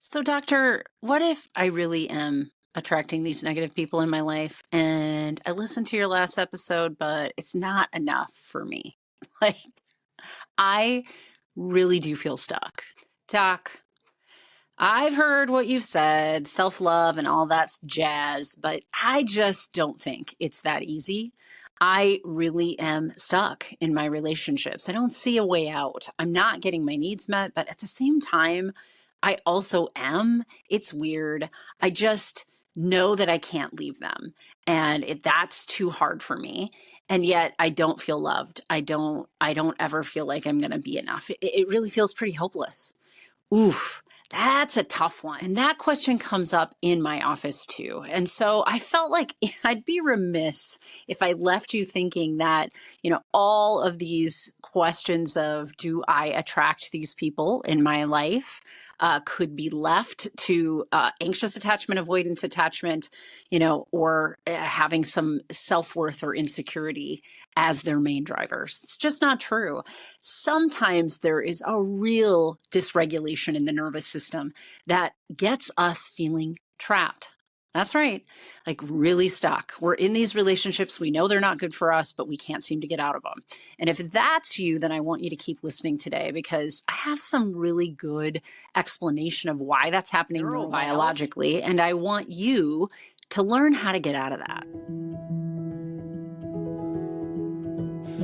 So, doctor, what if I really am attracting these negative people in my life and I listened to your last episode, but it's not enough for me? Like, I really do feel stuck. Doc, I've heard what you've said, self love and all that's jazz, but I just don't think it's that easy. I really am stuck in my relationships. I don't see a way out. I'm not getting my needs met, but at the same time, I also am. It's weird. I just know that I can't leave them. And that's too hard for me. And yet I don't feel loved. I don't ever feel like I'm going to be enough. It really feels pretty hopeless. Oof, that's a tough one. And that question comes up in my office too. And so I felt like I'd be remiss if I left you thinking that, all of these questions of do I attract these people in my life could be left to anxious attachment, avoidance attachment, or having some self worth or insecurity as their main drivers. It's just not true. Sometimes there is a real dysregulation in the nervous system that gets us feeling trapped. That's right. Like really stuck. We're in these relationships. We know they're not good for us, but we can't seem to get out of them. And if that's you, then I want you to keep listening today because I have some really good explanation of why that's happening neurobiologically. And I want you to learn how to get out of that.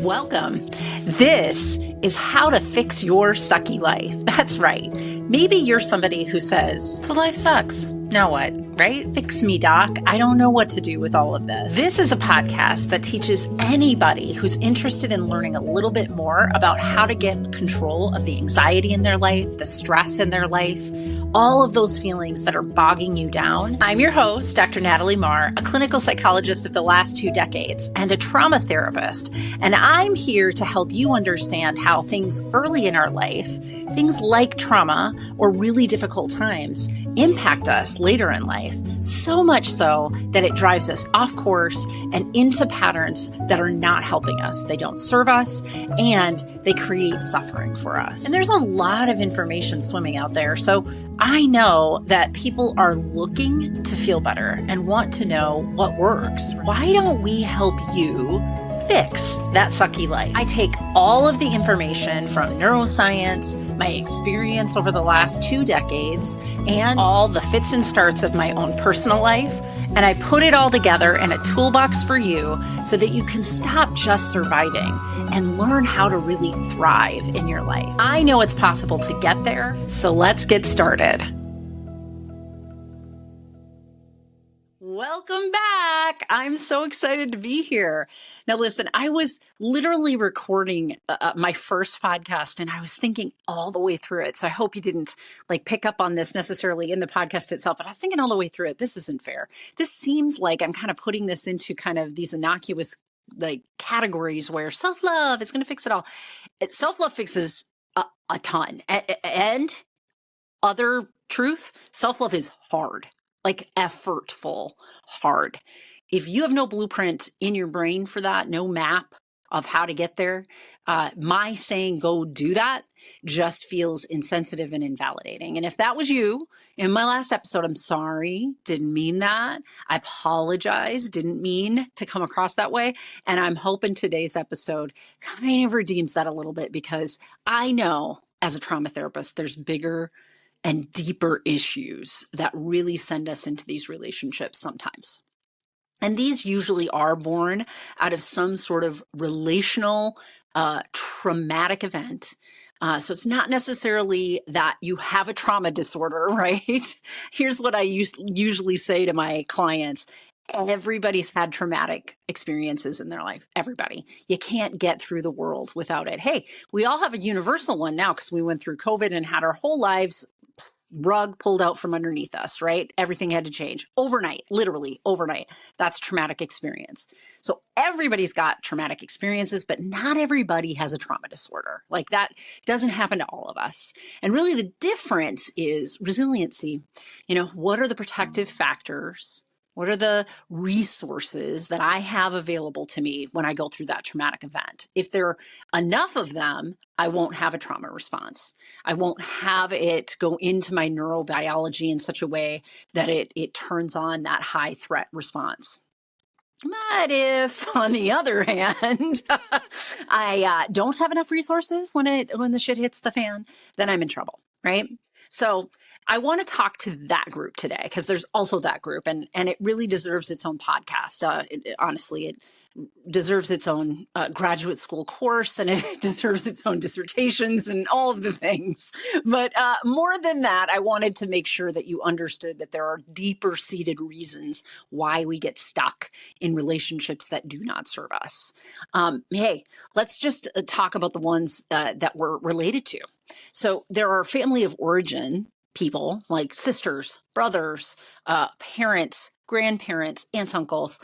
Welcome. This is how to fix your sucky life. That's right. Maybe you're somebody who says, so life sucks. Now what, right? Fix me, doc. I don't know what to do with all of this. This is a podcast that teaches anybody who's interested in learning a little bit more about how to get control of the anxiety in their life, the stress in their life, all of those feelings that are bogging you down. I'm your host, Dr. Natalie Marr, a clinical psychologist of the last 2 decades and a trauma therapist. And I'm here to help you understand how things early in our life, things like trauma or really difficult times, impact us later in life, so much so that it drives us off course and into patterns that are not helping us. They don't serve us and they create suffering for us. And there's a lot of information swimming out there. So I know that people are looking to feel better and want to know what works. Why don't we help you fix that sucky life? I take all of the information from neuroscience, my experience over the last 2 decades, and all the fits and starts of my own personal life, and I put it all together in a toolbox for you so that you can stop just surviving and learn how to really thrive in your life. I know it's possible to get there, so let's get started. Welcome back. I'm so excited to be here. Now, listen, I was literally recording my first podcast and I was thinking all the way through it. So I hope you didn't pick up on this necessarily in the podcast itself, but I was thinking all the way through it. This isn't fair. This seems like I'm kind of putting this into kind of these innocuous categories where self-love is going to fix it all. Self-love fixes a ton. And other truth, self-love is hard. Effortful, hard. If you have no blueprint in your brain for that, no map of how to get there, my saying go do that just feels insensitive and invalidating. And if that was you in my last episode, I'm sorry, didn't mean that. I apologize, didn't mean to come across that way. And I'm hoping today's episode kind of redeems that a little bit because I know as a trauma therapist, there's bigger and deeper issues that really send us into these relationships sometimes. And these usually are born out of some sort of relational traumatic event. So it's not necessarily that you have a trauma disorder, right? Here's what I usually say to my clients. Everybody's had traumatic experiences in their life. Everybody. You can't get through the world without it. Hey, we all have a universal one now because we went through COVID and had our whole lives rug pulled out from underneath us, right? Everything had to change overnight, literally overnight. That's traumatic experience. So everybody's got traumatic experiences, but not everybody has a trauma disorder. That doesn't happen to all of us. And really the difference is resiliency. What are the protective factors What are the resources that I have available to me when I go through that traumatic event? If there are enough of them, I won't have a trauma response. I won't have it go into my neurobiology in such a way that it turns on that high threat response. But if, on the other hand, I don't have enough resources when the shit hits the fan, then I'm in trouble, right? So I want to talk to that group today because there's also that group, and it really deserves its own podcast. Honestly, it deserves its own graduate school course, and it deserves its own dissertations and all of the things. But more than that, I wanted to make sure that you understood that there are deeper seated reasons why we get stuck in relationships that do not serve us. Hey, let's just talk about the ones that we're related to. So there are family of origin people like sisters, brothers, parents, grandparents, aunts, uncles,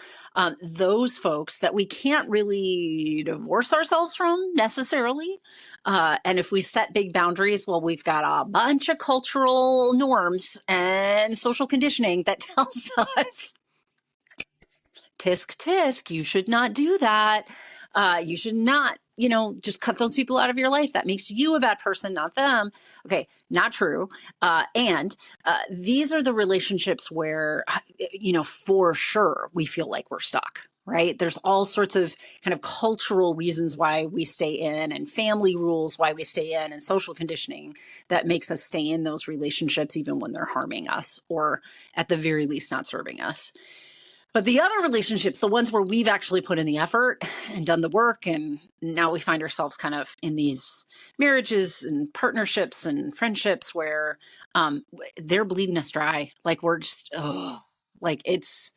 those folks that we can't really divorce ourselves from necessarily. And if we set big boundaries, well, we've got a bunch of cultural norms and social conditioning that tells us, tisk, tisk, you should not do that. You should not, just cut those people out of your life. That makes you a bad person, not them. Okay, not true. And these are the relationships where, for sure we feel like we're stuck, right? There's all sorts of kind of cultural reasons why we stay in, and family rules why we stay in, and social conditioning that makes us stay in those relationships even when they're harming us, or at the very least not serving us. But the other relationships, the ones where we've actually put in the effort and done the work, and now we find ourselves kind of in these marriages and partnerships and friendships where they're bleeding us dry. Like we're just, like it's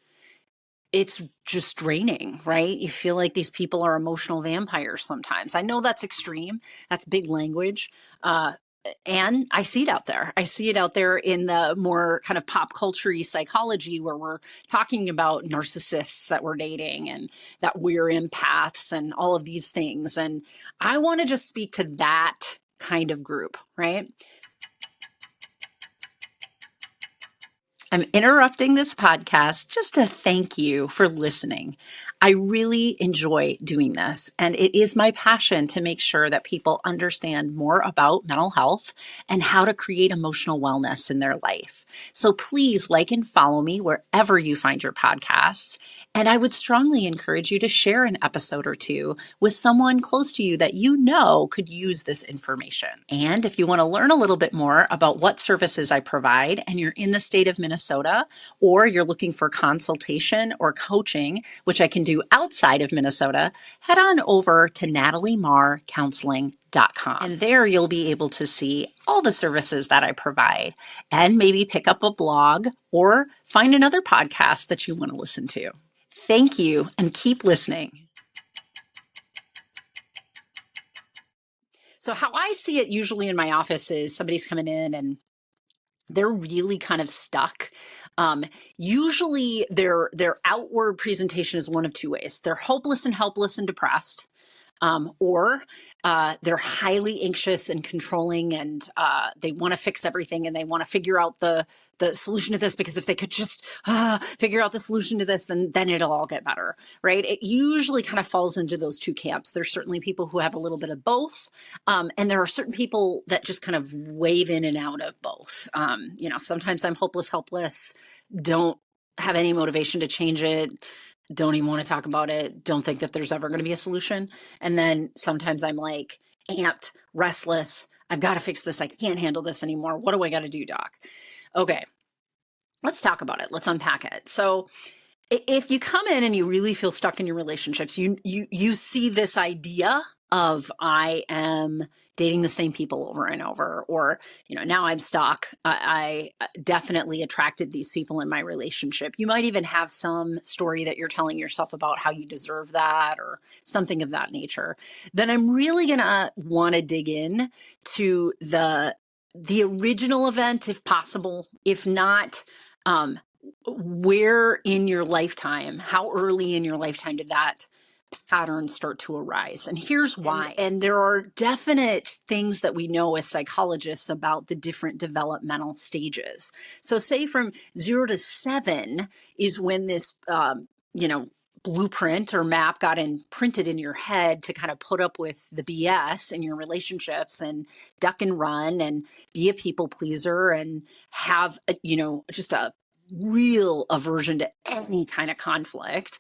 just draining, right? You feel like these people are emotional vampires sometimes. I know that's extreme. That's big language. And I see it out there. I see it out there in the more kind of pop culture-y psychology where we're talking about narcissists that we're dating and that we're empaths and all of these things. And I want to just speak to that kind of group, right? I'm interrupting this podcast just to thank you for listening. I really enjoy doing this, and it is my passion to make sure that people understand more about mental health and how to create emotional wellness in their life. So please like and follow me wherever you find your podcasts. And I would strongly encourage you to share an episode or two with someone close to you that you know could use this information. And if you want to learn a little bit more about what services I provide and you're in the state of Minnesota, or you're looking for consultation or coaching, which I can do outside of Minnesota, head on over to nataliemarrcounseling.com. And there you'll be able to see all the services that I provide and maybe pick up a blog or find another podcast that you want to listen to. Thank you, and keep listening. So how I see it usually in my office is somebody's coming in and they're really kind of stuck. Usually their outward presentation is one of two ways. They're hopeless and helpless and depressed. Or they're highly anxious and controlling, and they want to fix everything, and they want to figure out the solution to this, because if they could just figure out the solution to this, then it'll all get better, right? It usually kind of falls into those two camps. There's certainly people who have a little bit of both, and there are certain people that just kind of wave in and out of both. Sometimes I'm hopeless, helpless, don't have any motivation to change it, don't even want to talk about it, don't think that there's ever going to be a solution. And then sometimes I'm like amped, restless, I've got to fix this, I can't handle this anymore. What do I got to do, doc? Okay, let's talk about it. Let's unpack it. So if you come in and you really feel stuck in your relationships, you see this idea of, I am dating the same people over and over, or, now I'm stuck. I definitely attracted these people in my relationship. You might even have some story that you're telling yourself about how you deserve that, or something of that nature. Then I'm really going to want to dig in to the original event, if possible. If not, where in your lifetime, how early in your lifetime did that patterns start to arise. And here's why. And there are definite things that we know as psychologists about the different developmental stages. So say from 0 to 7 is when this, blueprint or map got imprinted in your head to kind of put up with the BS in your relationships and duck and run and be a people pleaser and have, just a real aversion to any kind of conflict.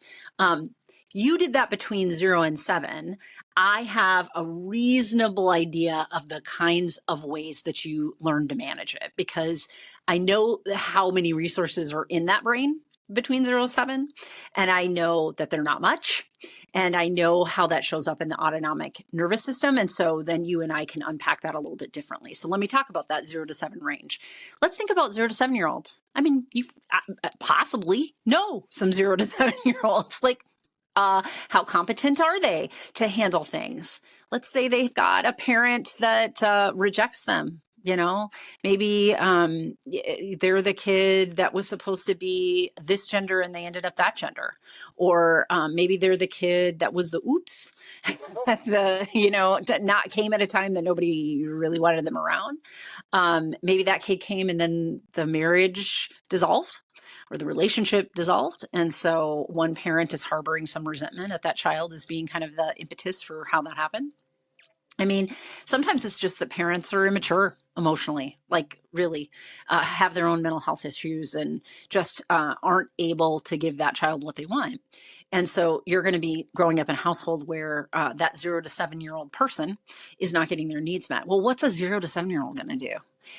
You did that between 0 and 7. I have a reasonable idea of the kinds of ways that you learn to manage it because I know how many resources are in that brain between 0 to 7. And I know that they're not much. And I know how that shows up in the autonomic nervous system. And so then you and I can unpack that a little bit differently. So let me talk about that 0 to 7 range. Let's think about 0 to 7-year-olds. I mean, you possibly know some 0 to 7-year-olds. Like, how competent are they to handle things? Let's say they've got a parent that rejects them. Maybe they're the kid that was supposed to be this gender and they ended up that gender. Or maybe they're the kid that was the oops, not came at a time that nobody really wanted them around. Maybe that kid came and then the marriage dissolved or the relationship dissolved. And so one parent is harboring some resentment at that child as being kind of the impetus for how that happened. I mean, sometimes it's just that parents are immature emotionally, like really have their own mental health issues and just aren't able to give that child what they want. And so you're going to be growing up in a household where that 0 to 7-year-old person is not getting their needs met. Well, what's a 0 to 7-year-old going to do?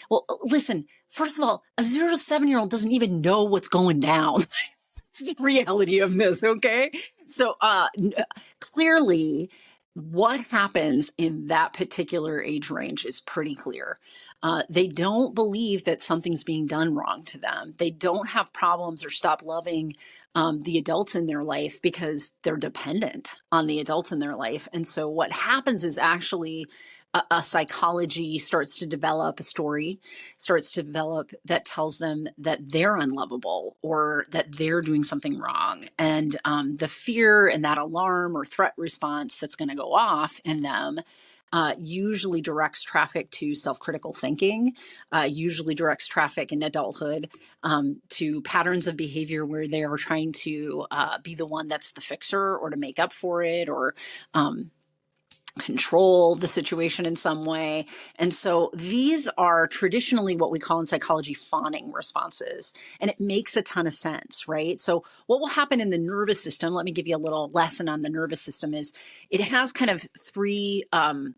Well, listen, first of all, a 0 to 7-year-old doesn't even know what's going down. That's the reality of this, okay? So clearly, what happens in that particular age range is pretty clear. They don't believe that something's being done wrong to them. They don't have problems or stop loving the adults in their life because they're dependent on the adults in their life. And so what happens is actually a psychology starts to develop, a story starts to develop that tells them that they're unlovable or that they're doing something wrong. And the fear and that alarm or threat response that's going to go off in them usually directs traffic to self-critical thinking, usually directs traffic in adulthood to patterns of behavior where they are trying to be the one that's the fixer or to make up for it or control the situation in some way. And so these are traditionally what we call in psychology fawning responses. And it makes a ton of sense, right? So what will happen in the nervous system, let me give you a little lesson on the nervous system, is it has kind of 3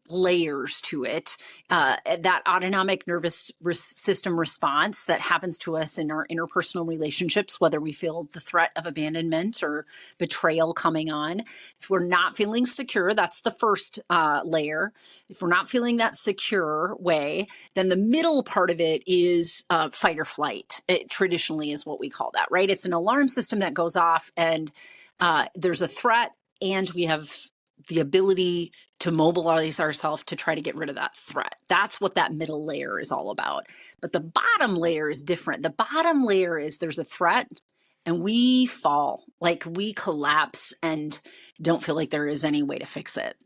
layers to it. That autonomic nervous system response that happens to us in our interpersonal relationships, whether we feel the threat of abandonment or betrayal coming on. If we're not feeling secure, that's the first layer. If we're not feeling that secure way, then the middle part of it is fight or flight. It traditionally is what we call that, right? It's an alarm system that goes off and there's a threat and we have the ability to mobilize ourselves to try to get rid of that threat. That's what that middle layer is all about. But the bottom layer is different. The bottom layer is there's a threat and we fall, like we collapse and don't feel like there is any way to fix it.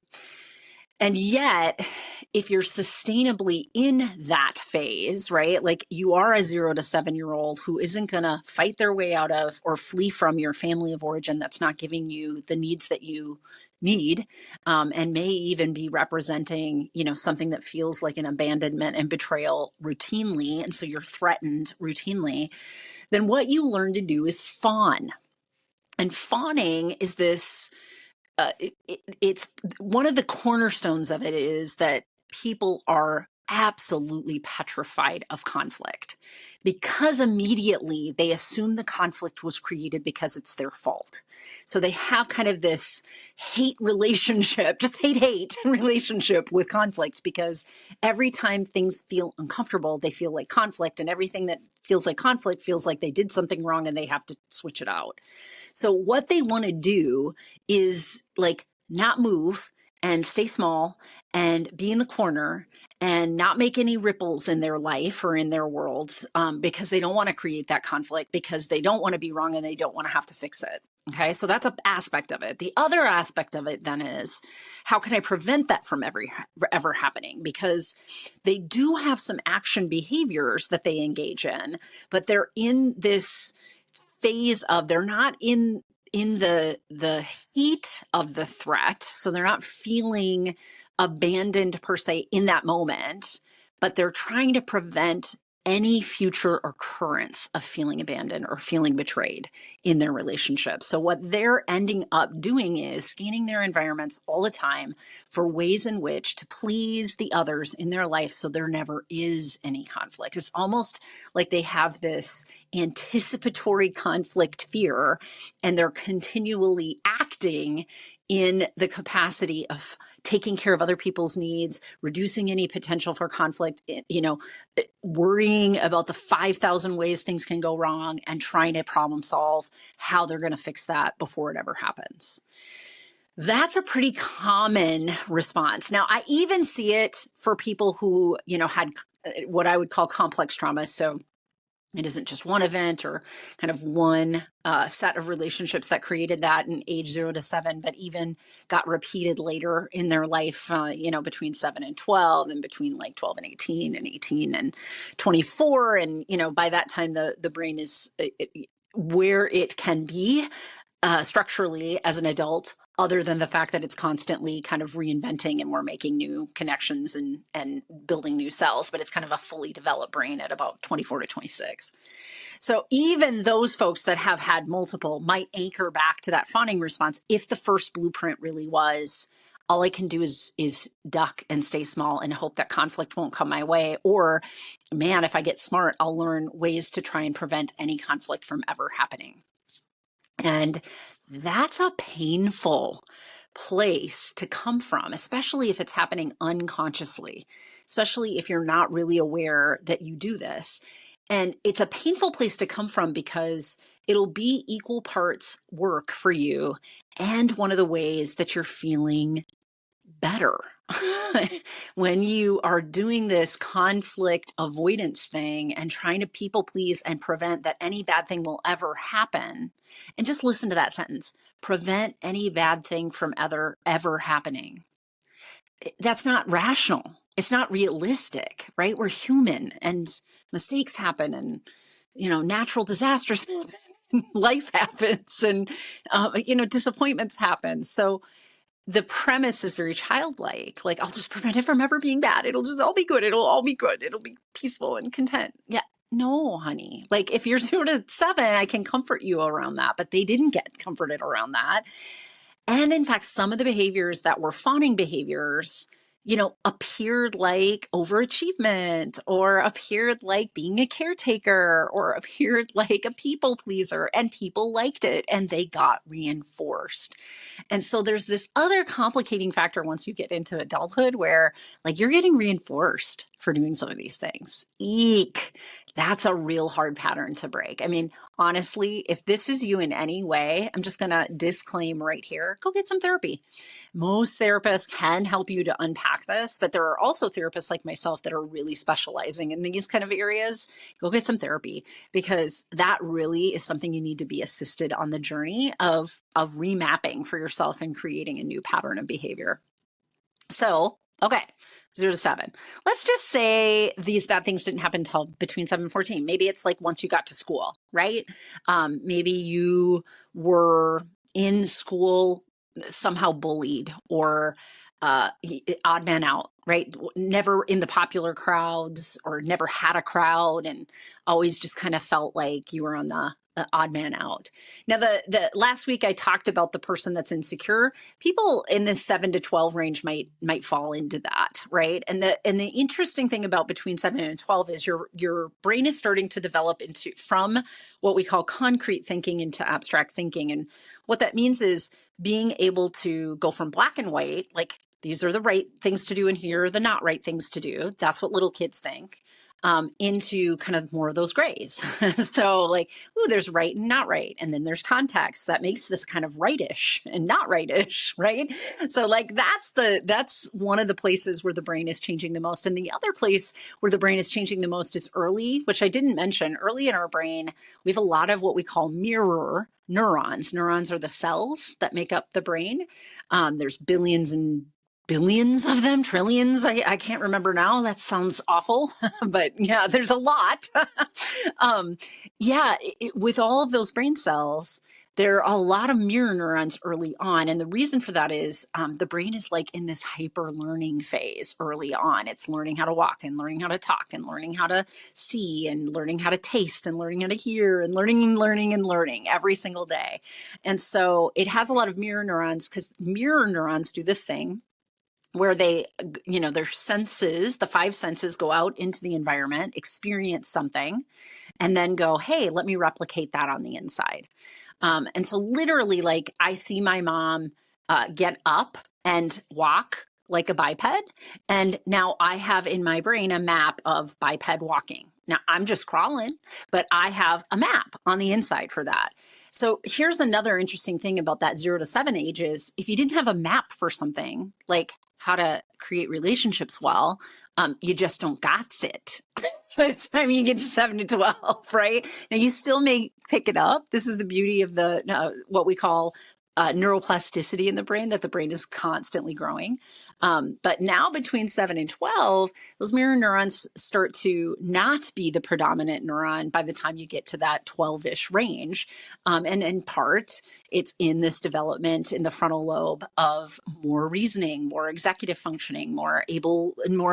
And yet, if you're sustainably in that phase, right, like you are a 0 to 7-year-old who isn't going to fight their way out of or flee from your family of origin that's not giving you the needs that you need, and may even be representing, something that feels like an abandonment and betrayal routinely, and so you're threatened routinely, then what you learn to do is fawn. And fawning is this it's one of the cornerstones of it is that people are absolutely petrified of conflict because immediately they assume the conflict was created because it's their fault. So they have kind of this hate relationship, just hate relationship with conflict because every time things feel uncomfortable, they feel like conflict, and everything that feels like conflict feels like they did something wrong and they have to switch it out. So what they want to do is like not move and stay small and be in the corner and not make any ripples in their life or in their worlds because they don't want to create that conflict, because they don't want to be wrong and they don't want to have to fix it. Okay, so that's an aspect of it. The other aspect of it then is, how can I prevent that from ever happening? Because they do have some action behaviors that they engage in, but they're in this phase of, they're not in the heat of the threat, so they're not feeling abandoned per se in that moment, but they're trying to prevent any future occurrence of feeling abandoned or feeling betrayed in their relationship. So what they're ending up doing is scanning their environments all the time for ways in which to please the others in their life, so there never is any conflict. It's almost like they have this anticipatory conflict fear, and they're continually acting in the capacity of taking care of other people's needs, reducing any potential for conflict, worrying about the 5,000 ways things can go wrong, and trying to problem solve how they're going to fix that before it ever happens. That's a pretty common response. Now, I even see it for people who, had what I would call complex trauma. So it isn't just one event or kind of one set of relationships that created that in age 0 to 7, but even got repeated later in their life, between 7 and 12, and between like 12 and 18, and 18 and 24. And, by that time, the brain is where it can be structurally as an adult, other than the fact that it's constantly kind of reinventing and we're making new connections and building new cells, but it's kind of a fully developed brain at about 24 to 26. So even those folks that have had multiple might anchor back to that fawning response if the first blueprint really was, all I can do is duck and stay small and hope that conflict won't come my way. Or, man, if I get smart, I'll learn ways to try and prevent any conflict from ever happening. And that's a painful place to come from, especially if it's happening unconsciously, especially if you're not really aware that you do this. And it's a painful place to come from because it'll be equal parts work for you and one of the ways that you're feeling better. When you are doing this conflict avoidance thing and trying to people please and prevent that any bad thing will ever happen. And just listen to that sentence: prevent any bad thing from ever happening. That's not rational. It's not realistic, right? We're human and mistakes happen, and natural disasters life happens, and disappointments happen. So the premise is very childlike. Like, I'll just prevent it from ever being bad. It'll just all be good. It'll all be good. It'll be peaceful and content. Yeah. No, honey. Like, if you're 0 to 7, I can comfort you around that, but they didn't get comforted around that. And in fact, some of the behaviors that were fawning behaviors, appeared like overachievement, or appeared like being a caretaker, or appeared like a people pleaser, and people liked it and they got reinforced. And so there's this other complicating factor once you get into adulthood where, like, you're getting reinforced for doing some of these things. Eek. That's a real hard pattern to break. I mean, honestly, if this is you in any way, I'm just going to disclaim right here, go get some therapy. Most therapists can help you to unpack this, but there are also therapists like myself that are really specializing in these kind of areas. Go get some therapy, because that really is something you need to be assisted on the journey of remapping for yourself and creating a new pattern of behavior. So, okay, 0 to 7. Let's just say these bad things didn't happen until between 7 and 14. Maybe it's like once you got to school, right? Maybe you were in school somehow bullied, or odd man out, right? Never in the popular crowds, or never had a crowd, and always just kind of felt like you were on the odd man out. Now, the last week I talked about the person that's insecure. People in this 7 to 12 range might fall into that, right? And the interesting thing about between 7 and 12 is your brain is starting to develop from what we call concrete thinking into abstract thinking. And what that means is being able to go from black and white, like, these are the right things to do and here are the not right things to do. That's what little kids think. into kind of more of those grays. So like, ooh, there's right and not right. And then there's context that makes this kind of rightish and not rightish, right? So like that's one of the places where the brain is changing the most. And the other place where the brain is changing the most is early, which I didn't mention. Early in our brain, we have a lot of what we call mirror neurons. Neurons are the cells that make up the brain. There's billions and billions of them, trillions. I can't remember now. That sounds awful, but yeah, there's a lot. With all of those brain cells, there are a lot of mirror neurons early on. And the reason for that is the brain is like in this hyper learning phase early on. It's learning how to walk and learning how to talk and learning how to see and learning how to taste and learning how to hear and learning every single day. And so it has a lot of mirror neurons because mirror neurons do this thing where they, their senses, the five senses, go out into the environment, experience something, and then go, hey, let me replicate that on the inside. And so literally, like, I see my mom get up and walk like a biped. And now I have in my brain a map of biped walking. Now I'm just crawling, but I have a map on the inside for that. So here's another interesting thing about that 0 to 7 age is if you didn't have a map for something like how to create relationships well, you just don't got it by the time you get to 7 to 12, right? Now you still may pick it up. This is the beauty of the what we call neuroplasticity in the brain, that the brain is constantly growing. But now between 7 and 12, those mirror neurons start to not be the predominant neuron by the time you get to that 12-ish range. And in part, it's in this development in the frontal lobe of more reasoning, more executive functioning, more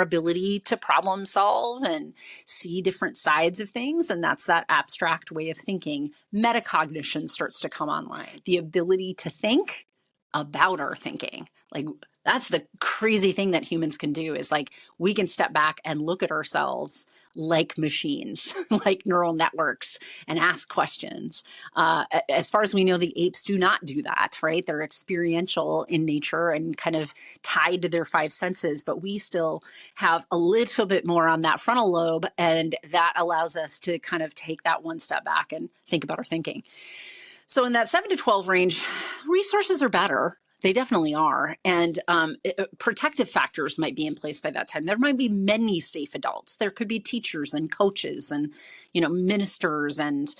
ability to problem solve and see different sides of things. And that's that abstract way of thinking. Metacognition starts to come online. The ability to think about our thinking. Like, that's the crazy thing that humans can do is like we can step back and look at ourselves like machines, like neural networks, and ask questions. As far as we know, the apes do not do that, right? They're experiential in nature and kind of tied to their five senses, but we still have a little bit more on that frontal lobe, and that allows us to kind of take that one step back and think about our thinking. So in that 7 to 12 range, resources are better. They definitely are. And protective factors might be in place by that time. There might be many safe adults. There could be teachers and coaches and, ministers and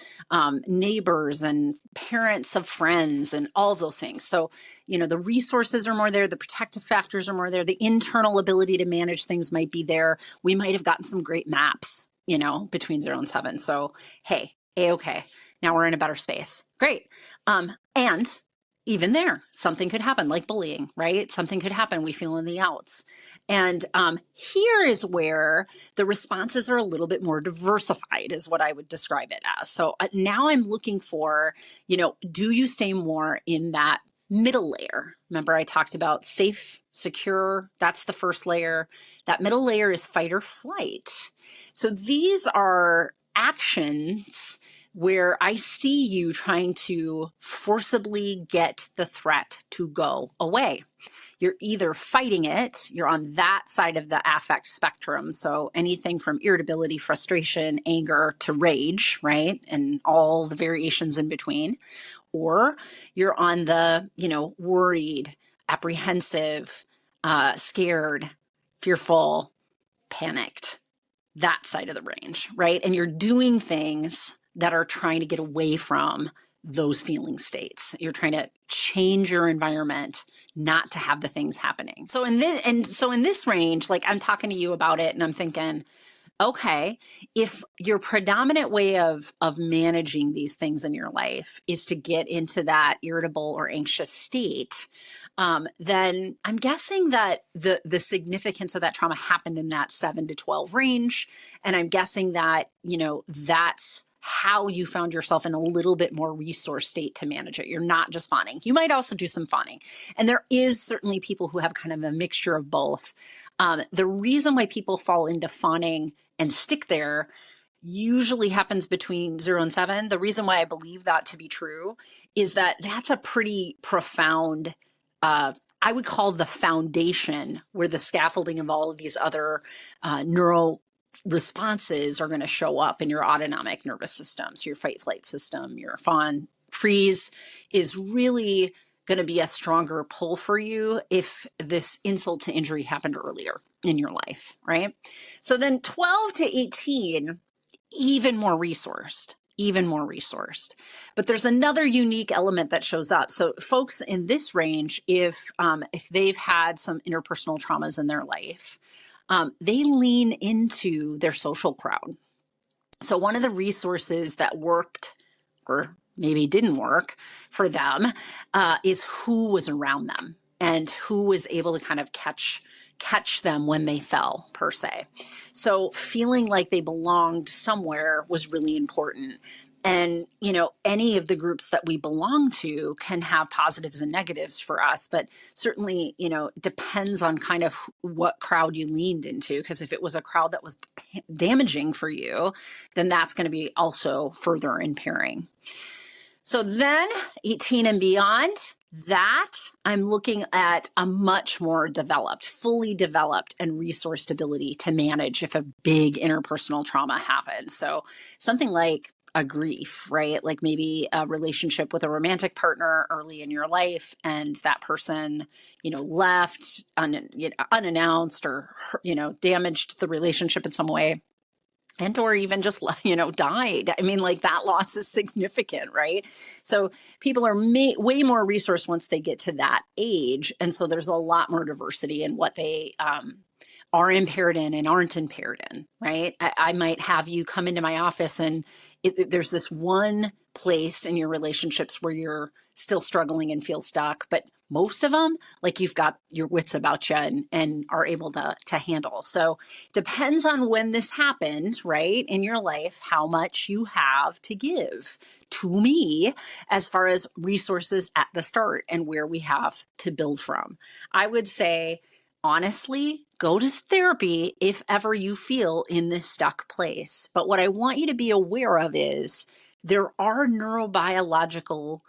neighbors and parents of friends and all of those things. So, the resources are more there. The protective factors are more there. The internal ability to manage things might be there. We might have gotten some great maps, between 0 and 7. So, hey, A-okay. Now we're in a better space. Great. And even there, something could happen, like bullying, right? Something could happen. We feel in the outs. And here is where the responses are a little bit more diversified, is what I would describe it as. So now I'm looking for, do you stay more in that middle layer? Remember, I talked about safe, secure. That's the first layer. That middle layer is fight or flight. So these are actions where I see you trying to forcibly get the threat to go away. You're either fighting it, you're on that side of the affect spectrum. So anything from irritability, frustration, anger to rage, right? And all the variations in between. Or you're on the, worried, apprehensive, scared, fearful, panicked, that side of the range, right? And you're doing things that are trying to get away from those feeling states. You're trying to change your environment not to have the things happening. So in this range, like I'm talking to you about it and I'm thinking, okay, if your predominant way of managing these things in your life is to get into that irritable or anxious state, then I'm guessing that the significance of that trauma happened in that 7 to 12 range. And I'm guessing that, that's how you found yourself in a little bit more resource state to manage it. You're not just fawning. You might also do some fawning. And there is certainly people who have kind of a mixture of both. The reason why people fall into fawning and stick there usually happens between 0 and 7. The reason why I believe that to be true is that that's a pretty profound, I would call the foundation where the scaffolding of all of these other responses are going to show up in your autonomic nervous system. So your fight flight system, your fawn freeze is really going to be a stronger pull for you if this insult to injury happened earlier in your life, right? So then 12 to 18, even more resourced. But there's another unique element that shows up. So folks in this range, if they've had some interpersonal traumas in their life, they lean into their social crowd. So one of the resources that worked, or maybe didn't work for them, is who was around them and who was able to kind of catch them when they fell, per se. So feeling like they belonged somewhere was really important. And, any of the groups that we belong to can have positives and negatives for us, but certainly, it depends on kind of what crowd you leaned into. Because if it was a crowd that was damaging for you, then that's going to be also further impairing. So then 18 and beyond, that I'm looking at a much more developed, fully developed and resourced ability to manage if a big interpersonal trauma happens. So something like a grief, right? Like maybe a relationship with a romantic partner early in your life, and that person, left unannounced or, damaged the relationship in some way. And or even just, died. I mean, like that loss is significant, right? So people are way more resourced once they get to that age. And so there's a lot more diversity in what they are impaired in and aren't impaired in, right? I might have you come into my office and there's this one place in your relationships where you're still struggling and feel stuck, but most of them, like you've got your wits about you and are able to handle. So depends on when this happened, right, in your life, how much you have to give to me as far as resources at the start and where we have to build from. I would say, honestly, go to therapy if ever you feel in this stuck place. But what I want you to be aware of is there are neurobiological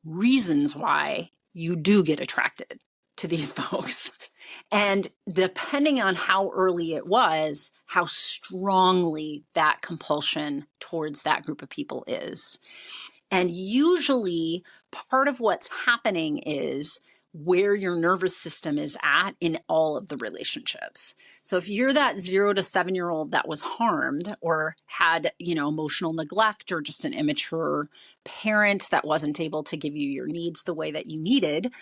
reasons why you do get attracted to these folks. And depending on how early it was, how strongly that compulsion towards that group of people is. And usually part of what's happening is where your nervous system is at in all of the relationships. So if you're that 0 to 7-year-old that was harmed or had, emotional neglect or just an immature parent that wasn't able to give you your needs the way that you needed,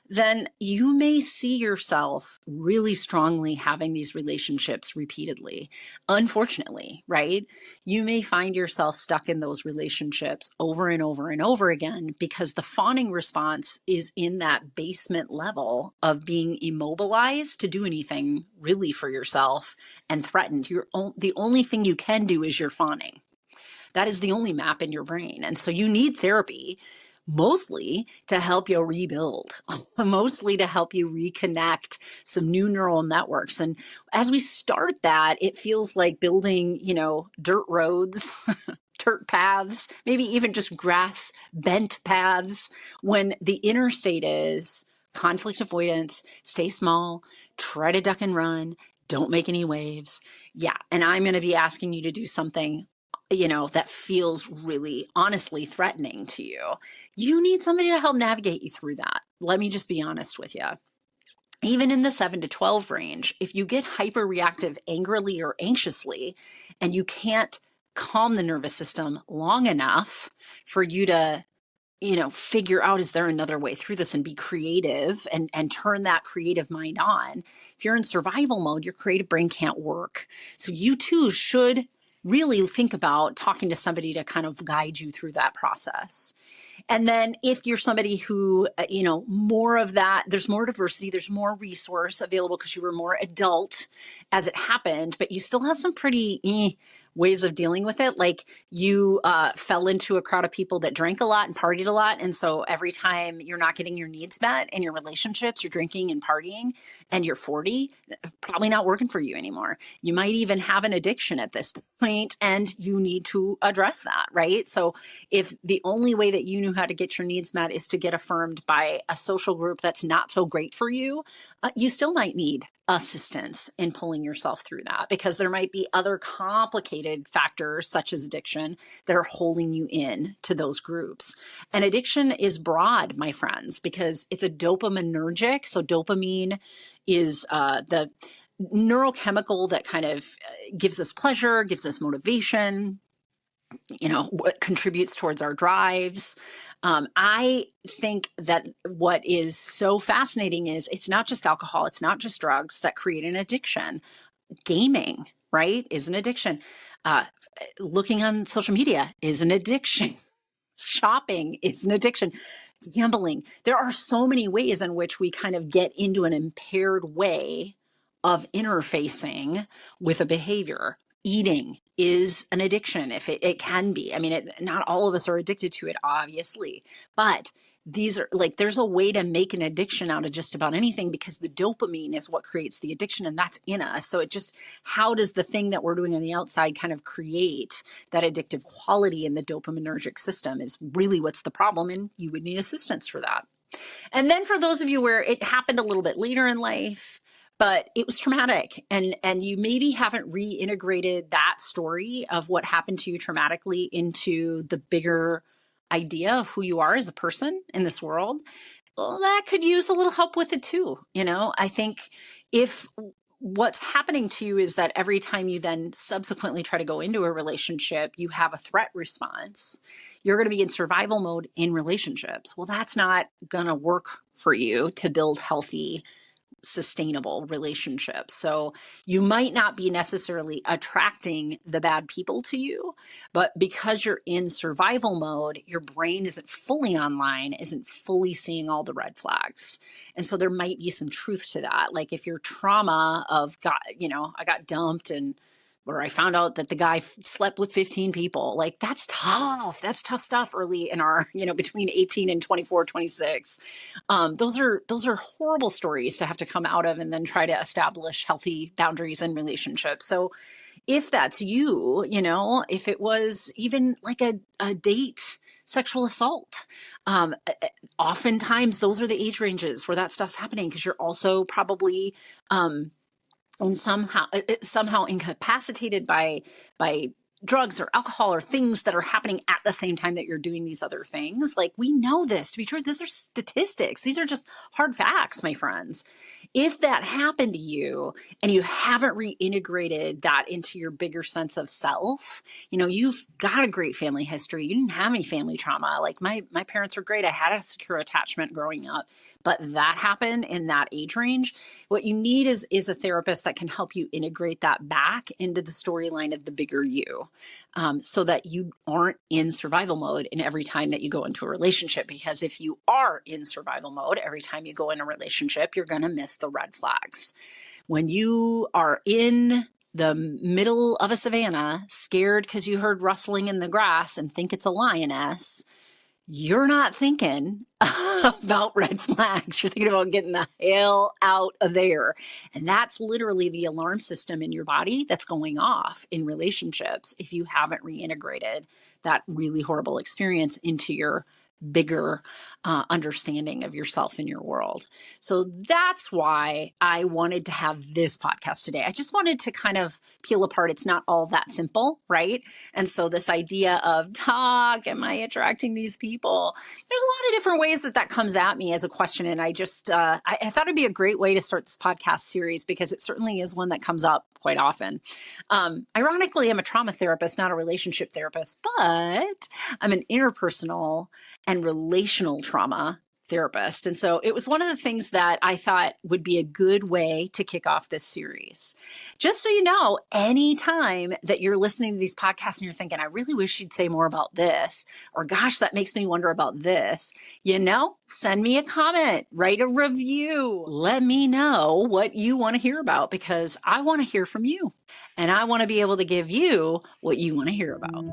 then you may see yourself really strongly having these relationships repeatedly. Unfortunately, right? You may find yourself stuck in those relationships over and over and over again because the fawning response is in that basement level of being immobilized to do anything really for yourself and threatened. The only thing you can do is your fawning. That is the only map in your brain. And so you need therapy mostly to help you rebuild, mostly to help you reconnect some new neural networks. And as we start that, it feels like building, dirt roads, dirt paths, maybe even just grass bent paths, when the interstate is conflict avoidance, stay small, try to duck and run, don't make any waves. Yeah. And I'm going to be asking you to do something that feels really honestly threatening to you. You need somebody to help navigate you through that. Let me just be honest with you. Even in the 7 to 12 range, if you get hyperreactive angrily or anxiously, and you can't calm the nervous system long enough for you to figure out, is there another way through this, and be creative and turn that creative mind on. If you're in survival mode, your creative brain can't work. So you too should really think about talking to somebody to kind of guide you through that process. And then if you're somebody who, more of that, there's more diversity, there's more resource available because you were more adult as it happened, but you still have some pretty ways of dealing with it. Like you fell into a crowd of people that drank a lot and partied a lot. And so every time you're not getting your needs met in your relationships, you're drinking and partying, and you're 40, probably not working for you anymore. You might even have an addiction at this point, and you need to address that, right? So if the only way that you knew how to get your needs met is to get affirmed by a social group that's not so great for you, you still might need assistance in pulling yourself through that, because there might be other complicated factors such as addiction that are holding you in to those groups. And addiction is broad, my friends, because it's a dopaminergic. So dopamine is the neurochemical that kind of gives us pleasure, gives us motivation, what contributes towards our drives. I think that what is so fascinating is it's not just alcohol, it's not just drugs that create an addiction. Gaming, right, is an addiction. Looking on social media is an addiction. Shopping is an addiction. Gambling. There are so many ways in which we kind of get into an impaired way of interfacing with a behavior. Eating is an addiction, if it can be. I mean, not all of us are addicted to it, obviously, but these are there's a way to make an addiction out of just about anything, because the dopamine is what creates the addiction, and that's in us. So how does the thing that we're doing on the outside kind of create that addictive quality in the dopaminergic system is really what's the problem, and you would need assistance for that. And then for those of you where it happened a little bit later in life, but it was traumatic, and you maybe haven't reintegrated that story of what happened to you traumatically into the bigger idea of who you are as a person in this world, well, that could use a little help with it too. I think if what's happening to you is that every time you then subsequently try to go into a relationship, you have a threat response, you're going to be in survival mode in relationships. Well, that's not going to work for you to build healthy, sustainable relationships. So you might not be necessarily attracting the bad people to you, but because you're in survival mode, your brain isn't fully online, isn't fully seeing all the red flags. And so there might be some truth to that. Like if your trauma of I got dumped, or I found out that the guy slept with 15 people. That's tough. That's tough stuff early in our, between 18 and 24, 26. Those are horrible stories to have to come out of and then try to establish healthy boundaries in relationships. So if that's you, if it was even like a date, sexual assault, oftentimes those are the age ranges where that stuff's happening, because you're also probably, and somehow incapacitated by drugs or alcohol or things that are happening at the same time that you're doing these other things. We know this to be true. These are statistics. These are just hard facts, my friends. If that happened to you and you haven't reintegrated that into your bigger sense of self, you've got a great family history. You didn't have any family trauma. My parents are great. I had a secure attachment growing up, but that happened in that age range. What you need is a therapist that can help you integrate that back into the storyline of the bigger you, so that you aren't in survival mode in every time that you go into a relationship. Because if you are in survival mode every time you go in a relationship, you're going to miss the red flags. When you are in the middle of a savanna, scared because you heard rustling in the grass and think it's a lioness, you're not thinking about red flags. You're thinking about getting the hell out of there. And that's literally the alarm system in your body that's going off in relationships if you haven't reintegrated that really horrible experience into your bigger understanding of yourself and your world. So that's why I wanted to have this podcast today. I just wanted to kind of peel apart. It's not all that simple, right? And so this idea of, Doc, am I attracting these people? There's a lot of different ways that comes at me as a question. And I just, I thought it'd be a great way to start this podcast series, because it certainly is one that comes up quite often. Ironically, I'm a trauma therapist, not a relationship therapist, but I'm an interpersonal and relational trauma therapist. And so it was one of the things that I thought would be a good way to kick off this series. Just so you know, anytime that you're listening to these podcasts and you're thinking, I really wish you'd say more about this, or gosh, that makes me wonder about this, send me a comment, write a review, let me know what you want to hear about, because I want to hear from you and I want to be able to give you what you want to hear about.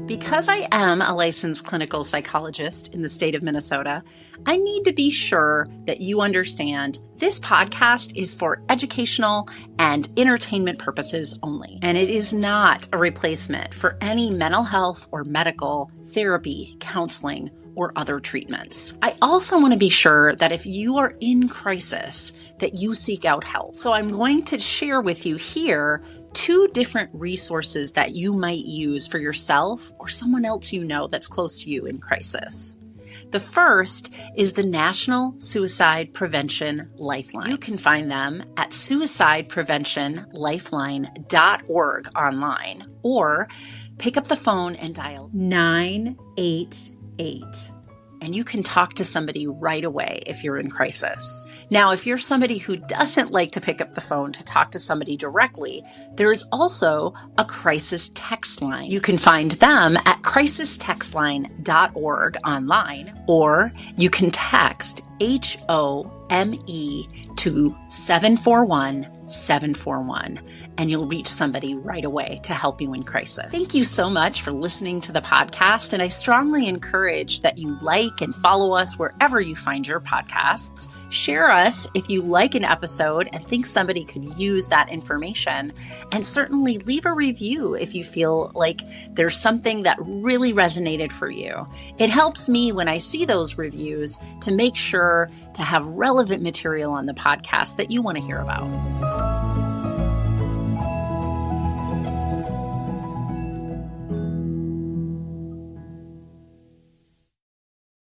Because I am a licensed clinical psychologist in the state of Minnesota, I need to be sure that you understand this podcast is for educational and entertainment purposes only, and it is not a replacement for any mental health or medical therapy, counseling, or other treatments. I also want to be sure that if you are in crisis, that you seek out help. So I'm going to share with you here 2 different resources that you might use for yourself or someone else you know that's close to you in crisis. The first is the National Suicide Prevention Lifeline. You can find them at suicidepreventionlifeline.org online, or pick up the phone and dial 988. And you can talk to somebody right away if you're in crisis. Now, if you're somebody who doesn't like to pick up the phone to talk to somebody directly, there is also a crisis text line. You can find them at crisistextline.org online, or you can text HOME to 741-741, and you'll reach somebody right away to help you in crisis. Thank you so much for listening to the podcast, and I strongly encourage that you like and follow us wherever you find your podcasts. Share us if you like an episode and think somebody could use that information, and certainly leave a review if you feel like there's something that really resonated for you. It helps me when I see those reviews to make sure to have relevant material on the podcast that you want to hear about.